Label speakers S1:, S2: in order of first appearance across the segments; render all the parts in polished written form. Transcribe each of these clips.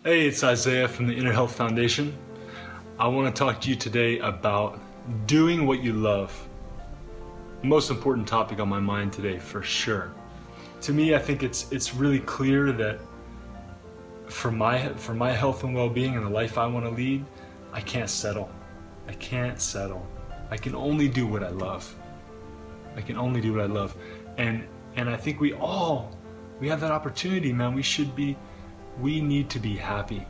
S1: Hey, it's Isaiah from the Inner Health Foundation. I want to talk to you today about doing what you love. Most important topic on my mind today, for sure. To me, I think it's really clear that for my health and well-being and the life I want to lead, I can't settle. I can't settle. I can only do what I love. I can only do what I love. And I think we have that opportunity, man. We need to be happy.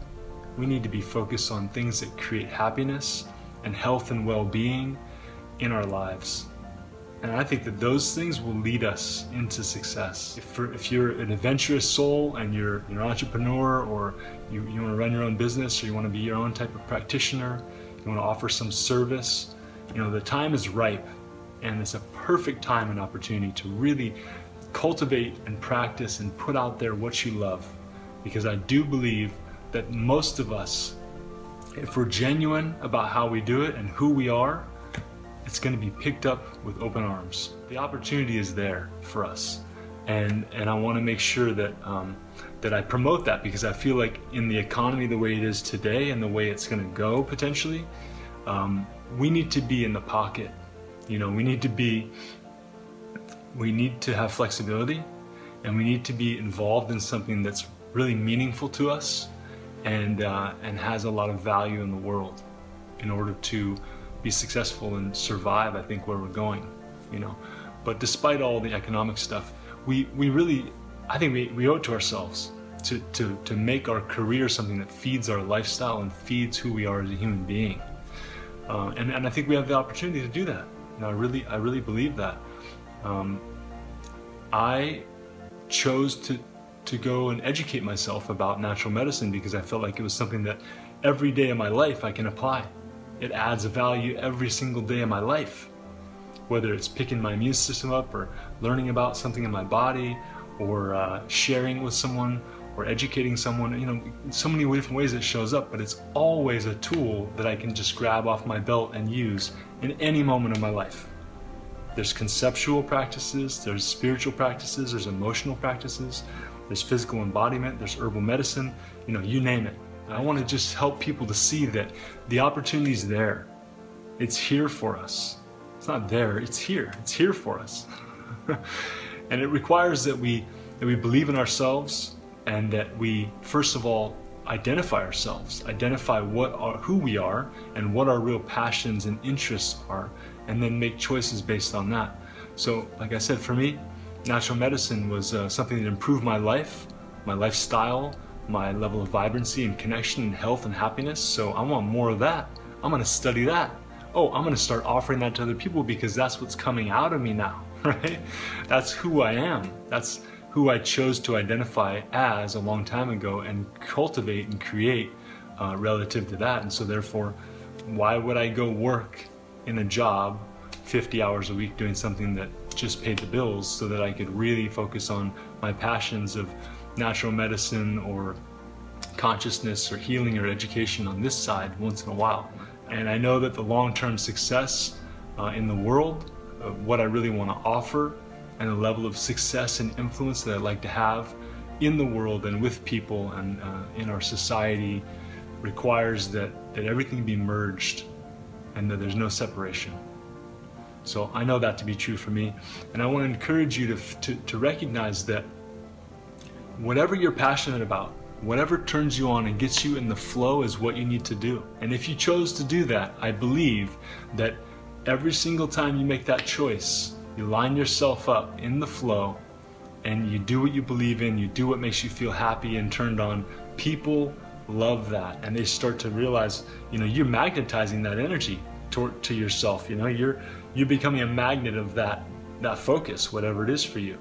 S1: We need to be focused on things that create happiness and health and well-being in our lives. And I think that those things will lead us into success. If you're an adventurous soul and you're an entrepreneur, or you want to run your own business, or you want to be your own type of practitioner, you want to offer some service, the time is ripe, and it's a perfect time and opportunity to really cultivate and practice and put out there what you love. Because I do believe that most of us, if we're genuine about how we do it and who we are, it's going to be picked up with open arms. The opportunity is there for us, and I want to make sure that that I promote that, because I feel like in the economy the way it is today and the way it's going to go potentially, we need to be in the pocket. We need to have flexibility, and we need to be involved in something that's really meaningful to us and has a lot of value in the world in order to be successful and survive, I think, where we're going, But despite all the economic stuff, we owe it to ourselves to make our career something that feeds our lifestyle and feeds who we are as a human being. And I think we have the opportunity to do that. I really believe that. I chose to go and educate myself about natural medicine because I felt like it was something that every day of my life I can apply. It adds a value every single day of my life, whether it's picking my immune system up, or learning about something in my body, or sharing with someone, or educating someone. So many different ways it shows up, but it's always a tool that I can just grab off my belt and use in any moment of my life. There's conceptual practices, there's spiritual practices, there's emotional practices, there's physical embodiment, there's herbal medicine, you name it. I want to just help people to see that the opportunity is there. It's here for us. It's not there, it's here. It's here for us. And it requires that we believe in ourselves, and that we, first of all, identify ourselves, identify who we are and what our real passions and interests are, and then make choices based on that. So, like I said, for me, natural medicine was something that improved my life, my lifestyle, my level of vibrancy and connection and health and happiness. So I want more of that. I'm going to study that. I'm going to start offering that to other people, because that's what's coming out of me now, right? That's who I am. That's who I chose to identify as a long time ago and cultivate and create relative to that. And so therefore, why would I go work in a job 50 hours a week doing something that just paid the bills, so that I could really focus on my passions of natural medicine or consciousness or healing or education on this side once in a while? And I know that the long-term success in the world, what I really want to offer, and the level of success and influence that I'd like to have in the world and with people and in our society, requires that everything be merged and that there's no separation. So I know that to be true for me, and I want to encourage you to recognize that whatever you're passionate about, whatever turns you on and gets you in the flow, is what you need to do. And if you chose to do that, I believe that every single time you make that choice, you line yourself up in the flow, and you do what you believe in, you do what makes you feel happy and turned on. People love that, and they start to realize, you're magnetizing that energy to yourself. You're becoming a magnet of that focus, whatever it is for you.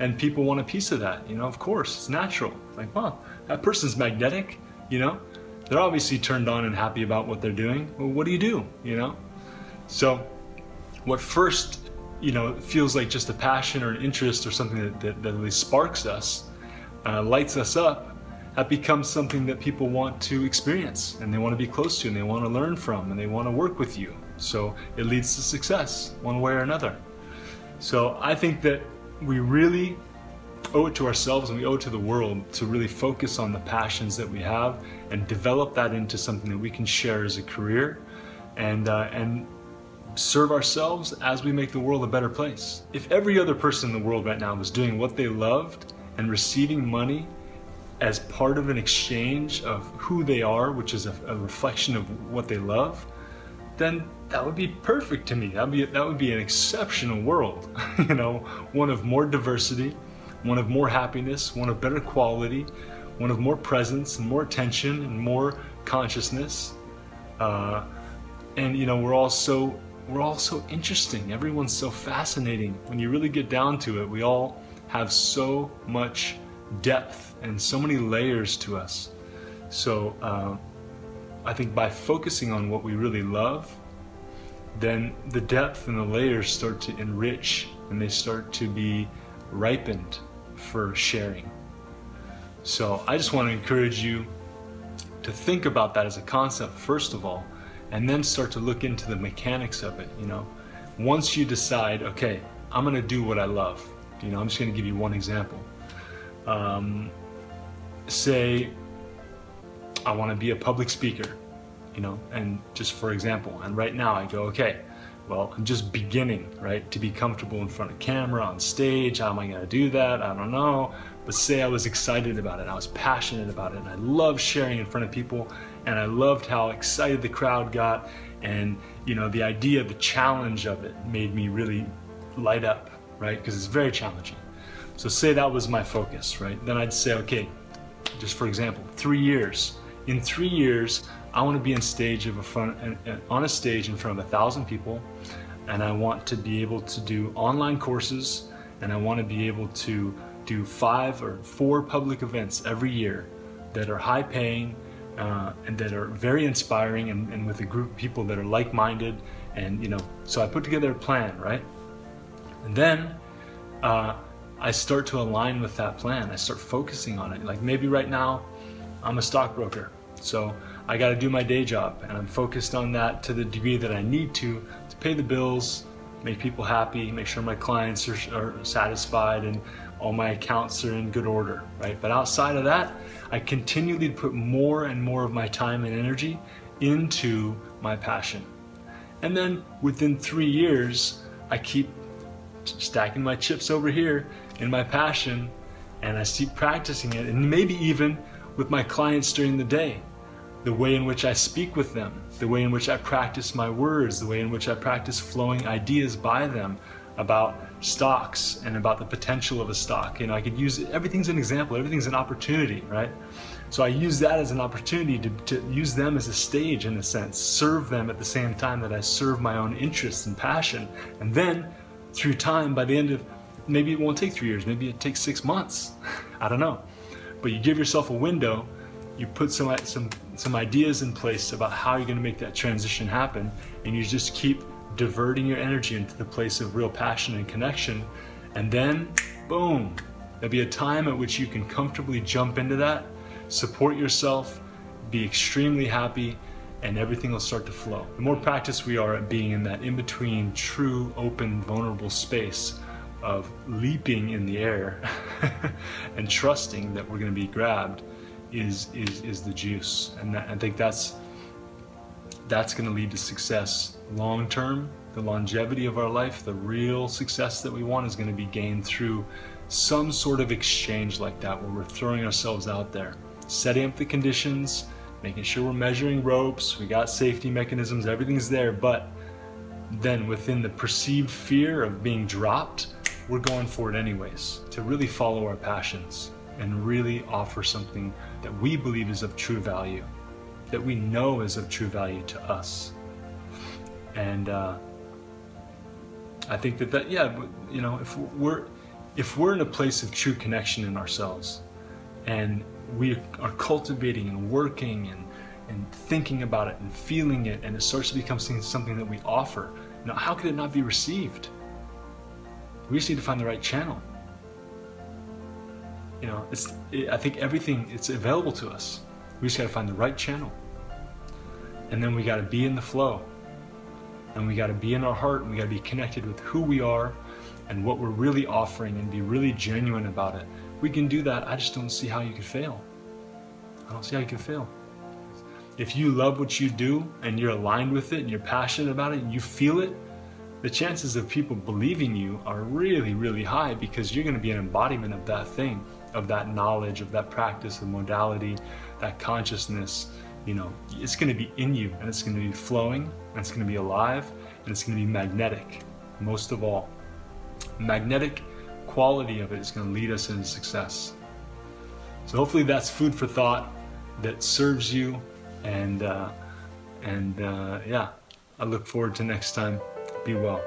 S1: And people want a piece of that, of course, it's natural. Like, wow, that person's magnetic, They're obviously turned on and happy about what they're doing. Well, what do you do, So what first, feels like just a passion or an interest or something that really sparks us, lights us up, that becomes something that people want to experience, and they want to be close to, and they want to learn from, and they want to work with you. So it leads to success one way or another. So I think that we really owe it to ourselves and we owe it to the world to really focus on the passions that we have and develop that into something that we can share as a career and serve ourselves as we make the world a better place. If every other person in the world right now was doing what they loved and receiving money as part of an exchange of who they are, which is a reflection of what they love, then that would be perfect to me. That would be an exceptional world, you know, one of more diversity, one of more happiness, one of better quality, one of more presence and more attention and more consciousness. And you know, we're all so interesting. Everyone's so fascinating. When you really get down to it, we all have so much depth and so many layers to us. So I think by focusing on what we really love, then the depth and the layers start to enrich and they start to be ripened for sharing. So I just want to encourage you to think about that as a concept first of all, and then start to look into the mechanics of it. You know, once you decide, okay, I'm going to do what I love. You know, I'm just going to give you one example. Say I want to be a public speaker, you know, and just for example, and right now I go, okay, well, I'm just beginning, right, to be comfortable in front of camera, on stage. How am I going to do that? I don't know. But say I was excited about it, I was passionate about it, and I loved sharing in front of people, and I loved how excited the crowd got, and you know, the idea, the challenge of it made me really light up, right, because it's very challenging. So say that was my focus, right? Then I'd say, okay, just for example, 3 years. In 3 years, I want to be on a stage in front of 1,000 people, and I want to be able to do online courses, and I want to be able to do 5 or 4 public events every year that are high paying and that are very inspiring and with a group of people that are like-minded. And you know, so I put together a plan, right? And then I start to align with that plan. I start focusing on it. Like maybe right now I'm a stockbroker, so I got to do my day job, and I'm focused on that to the degree that I need to pay the bills, make people happy, make sure my clients are satisfied, and all my accounts are in good order, right? But outside of that, I continually put more and more of my time and energy into my passion. And then within 3 years, I keep stacking my chips over here in my passion, and I keep practicing it, and maybe even with my clients during the day. The way in which I speak with them, the way in which I practice my words, the way in which I practice flowing ideas by them about stocks and about the potential of a stock. You know, I could use everything's an example, everything's an opportunity, right? So I use that as an opportunity to use them as a stage, in a sense, serve them at the same time that I serve my own interests and passion. And then through time, by the end of, maybe it won't take 3 years, maybe it takes 6 months, I don't know. But you give yourself a window, you put some ideas in place about how you're going to make that transition happen, and you just keep diverting your energy into the place of real passion and connection, and then boom, there'll be a time at which you can comfortably jump into that, support yourself, be extremely happy, and everything will start to flow. The more practiced we are at being in that in-between, true, open, vulnerable space of leaping in the air and trusting that we're going to be grabbed, is the juice. And I think that's going to lead to success long term. The longevity of our life, the real success that we want, is going to be gained through some sort of exchange like that, where we're throwing ourselves out there, setting up the conditions, making sure we're measuring ropes, we got safety mechanisms, everything's there, but then within the perceived fear of being dropped, we're going for it anyways, to really follow our passions and really offer something that we believe is of true value, that we know is of true value to us. And I think that yeah, you know, if we're in a place of true connection in ourselves, and we are cultivating and working and thinking about it and feeling it, and it starts to become something that we offer, you know, how could it not be received? We just need to find the right channel. You know, I think everything, it's available to us. We just got to find the right channel. And then we got to be in the flow. And we got to be in our heart, and we got to be connected with who we are and what we're really offering, and be really genuine about it. we can do that. I just don't see how you could fail. I don't see how you can fail. If you love what you do and you're aligned with it and you're passionate about it and you feel it, the chances of people believing you are really, really high, because you're going to be an embodiment of that thing, of that knowledge, of that practice, the modality, that consciousness. You know, it's going to be in you, and it's going to be flowing, and it's going to be alive, and it's going to be magnetic. Most of all, magnetic quality of it is going to lead us into success. So hopefully that's food for thought that serves you, and yeah, I look forward to next time. Be well.